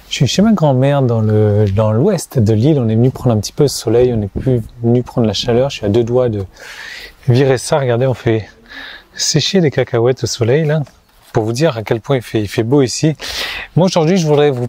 Je suis chez ma grand-mère dans l'ouest de l'île. On est venu prendre un petit peu de soleil, on n'est plus venu prendre la chaleur. Je suis à deux doigts de virer ça. Regardez, on fait sécher des cacahuètes au soleil là, pour vous dire à quel point il fait beau ici. Moi aujourd'hui, je voudrais vous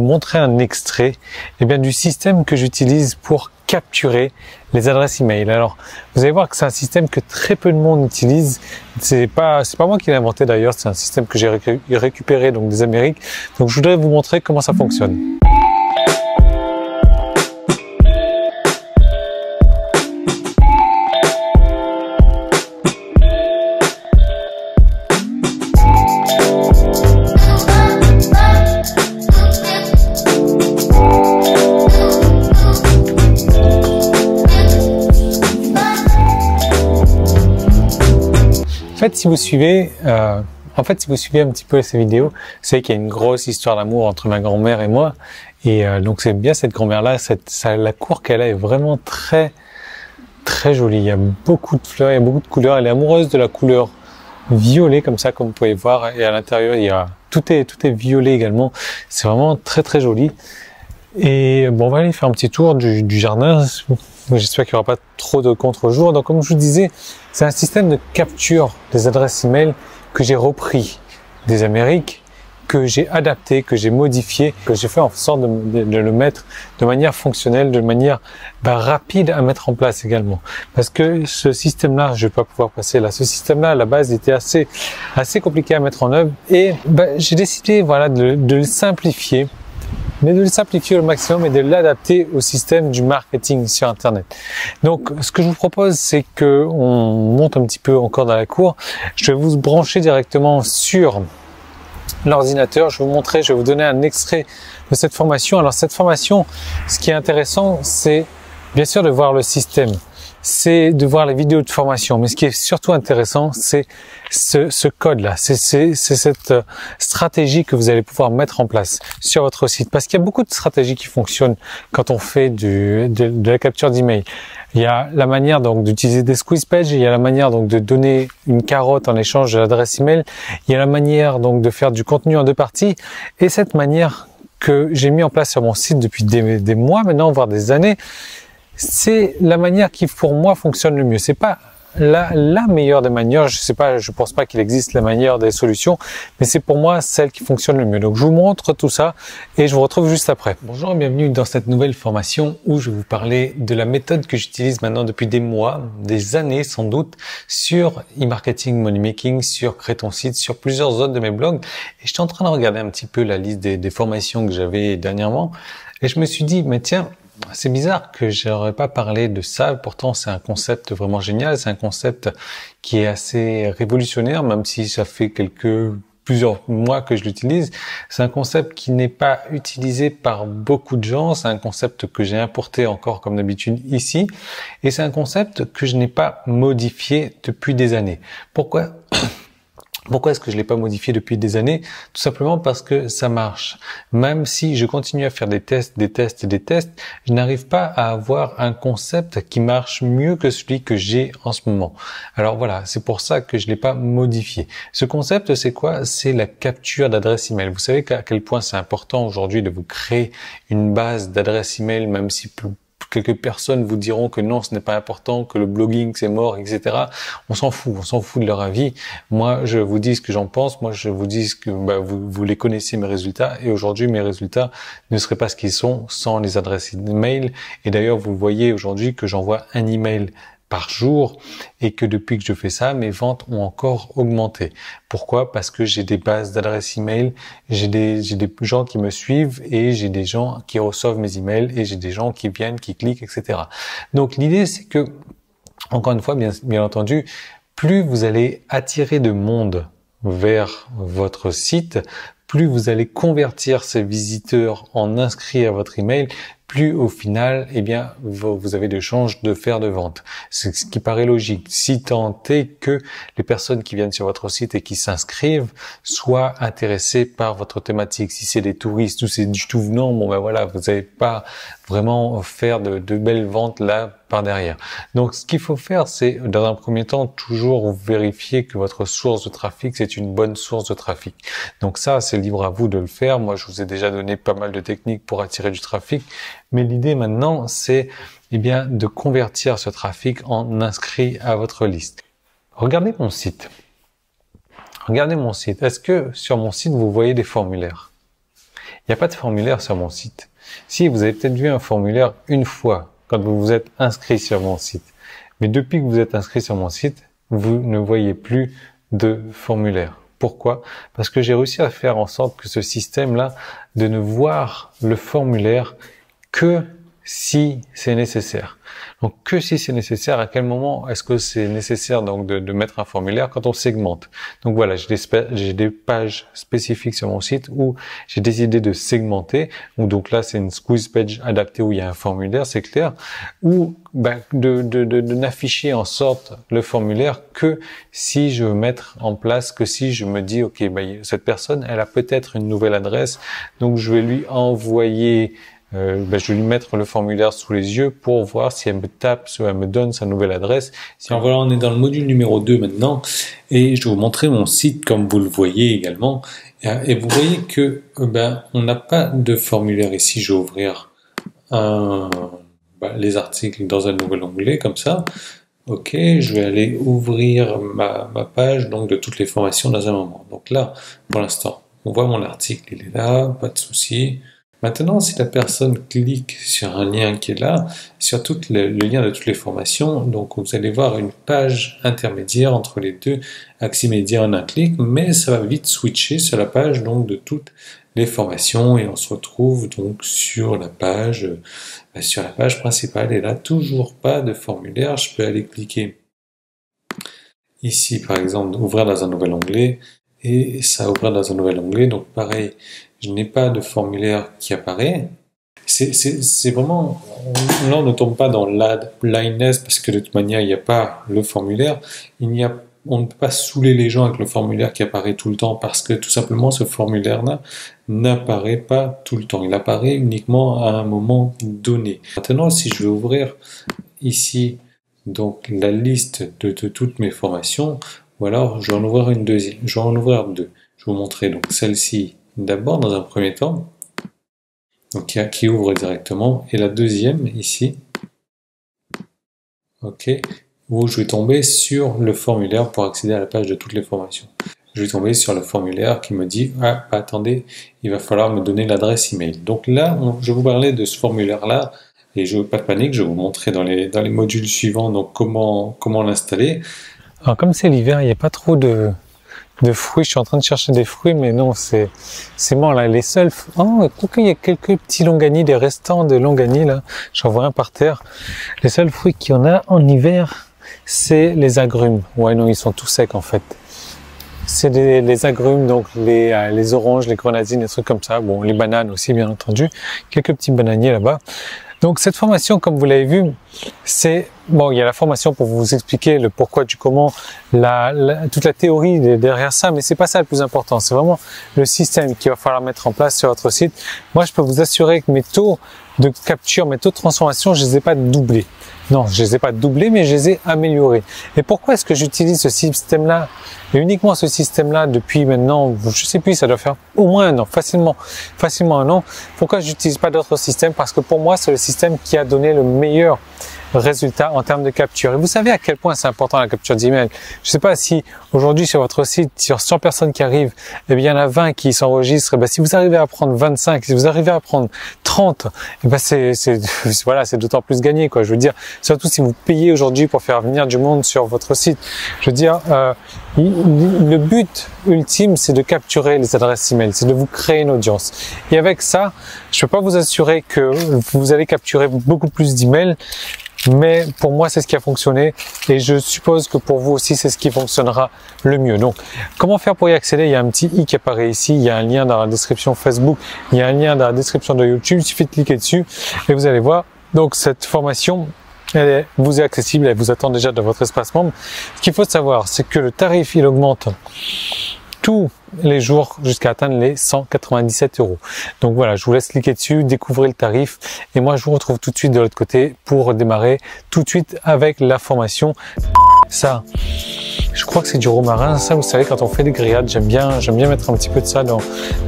montrer un extrait du système que j'utilise pour capturer les adresses email. Alors, vous allez voir que c'est un système que très peu de monde utilise. C'est pas moi qui l'ai inventé d'ailleurs, c'est un système que j'ai récupéré donc des Amériques. Donc je voudrais vous montrer comment ça fonctionne. En fait, si vous suivez un petit peu ces vidéos, vous savez qu'il y a une grosse histoire d'amour entre ma grand-mère et moi. Et donc c'est bien cette grand-mère-là, la cour qu'elle a est vraiment très très jolie. Il y a beaucoup de fleurs, il y a beaucoup de couleurs. Elle est amoureuse de la couleur violet comme ça, comme vous pouvez voir. Et à l'intérieur, tout est violet également. C'est vraiment très très joli. Et bon, on va aller faire un petit tour du jardin. J'espère qu'il n'y aura pas trop de contre-jours. Donc, comme je vous disais, c'est un système de capture des adresses email que j'ai repris des Amériques, que j'ai adapté, que j'ai modifié, que j'ai fait en sorte de le mettre de manière fonctionnelle, de manière rapide à mettre en place également. Parce que ce système-là, je vais pas pouvoir passer là. Ce système-là, à la base, était assez compliqué à mettre en œuvre. Et j'ai décidé, voilà, de le simplifier. Mais de le simplifier au maximum et de l'adapter au système du marketing sur Internet. Donc, ce que je vous propose, c'est que on monte un petit peu encore dans la cour. Je vais vous brancher directement sur l'ordinateur. Je vais vous montrer, je vais vous donner un extrait de cette formation. Alors, cette formation, ce qui est intéressant, c'est bien sûr de voir le système. C'est de voir les vidéos de formation. Mais ce qui est surtout intéressant, c'est ce code-là. C'est cette stratégie que vous allez pouvoir mettre en place sur votre site. Parce qu'il y a beaucoup de stratégies qui fonctionnent quand on fait de la capture d'email. Il y a la manière donc d'utiliser des squeeze pages. Il y a la manière donc de donner une carotte en échange de l'adresse email. Il y a la manière donc de faire du contenu en deux parties. Et cette manière que j'ai mis en place sur mon site depuis des mois maintenant, voire des années, c'est la manière qui pour moi fonctionne le mieux. C'est pas la meilleure des manières, je pense pas qu'il existe la meilleure des solutions, mais c'est pour moi celle qui fonctionne le mieux. Donc je vous montre tout ça et je vous retrouve juste après. Bonjour et bienvenue dans cette nouvelle formation où je vais vous parler de la méthode que j'utilise maintenant depuis des mois, des années sans doute, sur e-marketing, money making, sur Crée ton site, sur plusieurs autres de mes blogs. Et j'étais en train de regarder un petit peu la liste des formations que j'avais dernièrement et je me suis dit, mais tiens, c'est bizarre que j'aurais pas parlé de ça. Pourtant, c'est un concept vraiment génial. C'est un concept qui est assez révolutionnaire, même si ça fait plusieurs mois que je l'utilise. C'est un concept qui n'est pas utilisé par beaucoup de gens. C'est un concept que j'ai importé encore comme d'habitude ici. Et c'est un concept que je n'ai pas modifié depuis des années. Pourquoi est-ce que je l'ai pas modifié depuis des années? Tout simplement parce que ça marche. Même si je continue à faire des tests, je n'arrive pas à avoir un concept qui marche mieux que celui que j'ai en ce moment. Alors voilà, c'est pour ça que je l'ai pas modifié. Ce concept, c'est quoi? C'est la capture d'adresse email. Vous savez à quel point c'est important aujourd'hui de vous créer une base d'adresse email, même si quelques personnes vous diront que non, ce n'est pas important, que le blogging c'est mort, etc. On s'en fout de leur avis. Moi, je vous dis ce que j'en pense. Moi, je vous dis que vous les connaissez mes résultats. Et aujourd'hui, mes résultats ne seraient pas ce qu'ils sont sans les adresses email. Et d'ailleurs, vous voyez aujourd'hui que j'envoie un email par jour et que depuis que je fais ça, mes ventes ont encore augmenté. Pourquoi? Parce que j'ai des bases d'adresses email, j'ai des gens qui me suivent et j'ai des gens qui reçoivent mes emails et j'ai des gens qui viennent, qui cliquent, etc. Donc l'idée c'est que, encore une fois, bien entendu, plus vous allez attirer de monde vers votre site, plus vous allez convertir ces visiteurs en inscrits à votre email, plus au final, eh bien, vous avez de chances de faire de vente. C'est ce qui paraît logique. Si tant est que les personnes qui viennent sur votre site et qui s'inscrivent soient intéressées par votre thématique. Si c'est des touristes ou c'est du tout venant, bon ben voilà, vous n'allez pas vraiment faire de belles ventes là par derrière. Donc, ce qu'il faut faire, c'est, dans un premier temps, toujours vérifier que votre source de trafic, c'est une bonne source de trafic. Donc ça, c'est libre à vous de le faire. Moi, je vous ai déjà donné pas mal de techniques pour attirer du trafic. Mais l'idée maintenant, c'est, eh bien, de convertir ce trafic en inscrit à votre liste. Regardez mon site. Regardez mon site. Est-ce que sur mon site, vous voyez des formulaires? Il n'y a pas de formulaire sur mon site. Si, vous avez peut-être vu un formulaire une fois, quand vous vous êtes inscrit sur mon site. Mais depuis que vous êtes inscrit sur mon site, vous ne voyez plus de formulaire. Pourquoi? Parce que j'ai réussi à faire en sorte que ce système-là, de ne voir le formulaire que si c'est nécessaire. Donc, que si c'est nécessaire, à quel moment est-ce que c'est nécessaire donc de mettre un formulaire? Quand on segmente. Donc voilà, j'ai des pages spécifiques sur mon site où j'ai décidé de segmenter. Donc là, c'est une squeeze page adaptée où il y a un formulaire, c'est clair. Ou de n'afficher en sorte le formulaire que si je veux mettre en place, que si je me dis, ok, cette personne, elle a peut-être une nouvelle adresse, donc je vais lui envoyer je vais lui mettre le formulaire sous les yeux pour voir si elle me tape, si elle me donne sa nouvelle adresse. Alors voilà, on est dans le module numéro 2 maintenant, et je vais vous montrer mon site comme vous le voyez également. Et vous voyez que on n'a pas de formulaire ici. Je vais ouvrir les articles dans un nouvel onglet comme ça. Ok, je vais aller ouvrir ma page donc de toutes les formations dans un moment. Donc là, pour l'instant, on voit mon article, il est là, pas de souci. Maintenant, si la personne clique sur un lien qui est là, sur le lien de toutes les formations, donc vous allez voir une page intermédiaire entre les deux, Aximédia en un clic, mais ça va vite switcher sur la page donc de toutes les formations et on se retrouve donc sur la page principale. Et là, toujours pas de formulaire. Je peux aller cliquer ici, par exemple, ouvrir dans un nouvel onglet et ça ouvre dans un nouvel onglet. Donc pareil, je n'ai pas de formulaire qui apparaît. C'est vraiment, là on ne tombe pas dans l'ad blindness parce que de toute manière il n'y a pas le formulaire. On ne peut pas saouler les gens avec le formulaire qui apparaît tout le temps parce que tout simplement ce formulaire-là n'apparaît pas tout le temps. Il apparaît uniquement à un moment donné. Maintenant, si je vais ouvrir ici donc la liste de toutes mes formations, ou alors je vais en ouvrir une deuxième. Je vais en ouvrir deux. Je vais vous montrer donc celle-ci d'abord dans un premier temps, donc qui ouvre directement, et la deuxième ici, ok, où je vais tomber sur le formulaire pour accéder à la page de toutes les formations. Je vais tomber sur le formulaire qui me dit attendez, il va falloir me donner l'adresse email. Donc là, je vais vous parler de ce formulaire-là, et je veux pas de panique, je vais vous montrer dans les modules suivants donc comment l'installer. Alors comme c'est l'hiver, il n'y a pas trop de fruits. Je suis en train de chercher des fruits, mais non, c'est bon là. Les seuls, il y a quelques petits longanies, des restants de longanies là. J'en vois un par terre. Les seuls fruits qu'il y en a en hiver, c'est les agrumes. Ouais, non, ils sont tout secs en fait. C'est les agrumes, donc les oranges, les grenadines, des trucs comme ça. Bon, les bananes aussi, bien entendu. Quelques petits bananiers là-bas. Donc cette formation, comme vous l'avez vu, c'est il y a la formation pour vous expliquer le pourquoi du comment, toute la théorie derrière ça, mais c'est pas ça le plus important. C'est vraiment le système qu'il va falloir mettre en place sur votre site. Moi, je peux vous assurer que mes taux de capture, mes taux de transformation, je les ai pas doublés. Non, je les ai pas doublés, mais je les ai améliorés. Et pourquoi est-ce que j'utilise ce système-là, et uniquement ce système-là depuis maintenant, je sais plus, ça doit faire au moins un an, facilement un an. Pourquoi j'utilise pas d'autres systèmes? Parce que pour moi, c'est le système qui a donné le meilleur résultat en termes de capture. Et vous savez à quel point c'est important la capture d'email. Je sais pas si aujourd'hui sur votre site, sur 100 personnes qui arrivent, il y en a 20 qui s'enregistrent. Si vous arrivez à prendre 25, si vous arrivez à prendre 30, c'est d'autant plus gagné, quoi. Je veux dire, surtout si vous payez aujourd'hui pour faire venir du monde sur votre site. Je veux dire, le but ultime, c'est de capturer les adresses email, c'est de vous créer une audience. Et avec ça, je peux pas vous assurer que vous allez capturer beaucoup plus d'emails. mais pour moi, c'est ce qui a fonctionné et je suppose que pour vous aussi, c'est ce qui fonctionnera le mieux. Donc, comment faire pour y accéder? Il y a un petit i qui apparaît ici, il y a un lien dans la description Facebook, il y a un lien dans la description de YouTube, il suffit de cliquer dessus et vous allez voir. Donc, cette formation, elle vous est accessible, elle vous attend déjà dans votre espace membre. Ce qu'il faut savoir, c'est que le tarif, il augmente tous les jours jusqu'à atteindre les 197 €. Donc voilà, je vous laisse cliquer dessus, découvrir le tarif et moi je vous retrouve tout de suite de l'autre côté pour démarrer tout de suite avec la formation. Ça, je crois que c'est du romarin. Ça, vous savez, quand on fait des grillades, j'aime bien mettre un petit peu de ça dans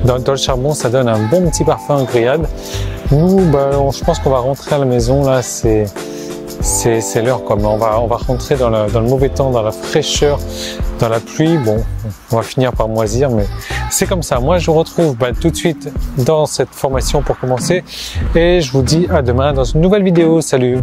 le charbon. Ça donne un bon petit parfum en grillade. Nous, je pense qu'on va rentrer à la maison là. C'est l'heure quoi. Mais on va rentrer dans le mauvais temps, dans la fraîcheur, dans la pluie. Bon, on va finir par moisir, mais c'est comme ça. Moi, je vous retrouve tout de suite dans cette formation pour commencer. Et je vous dis à demain dans une nouvelle vidéo. Salut!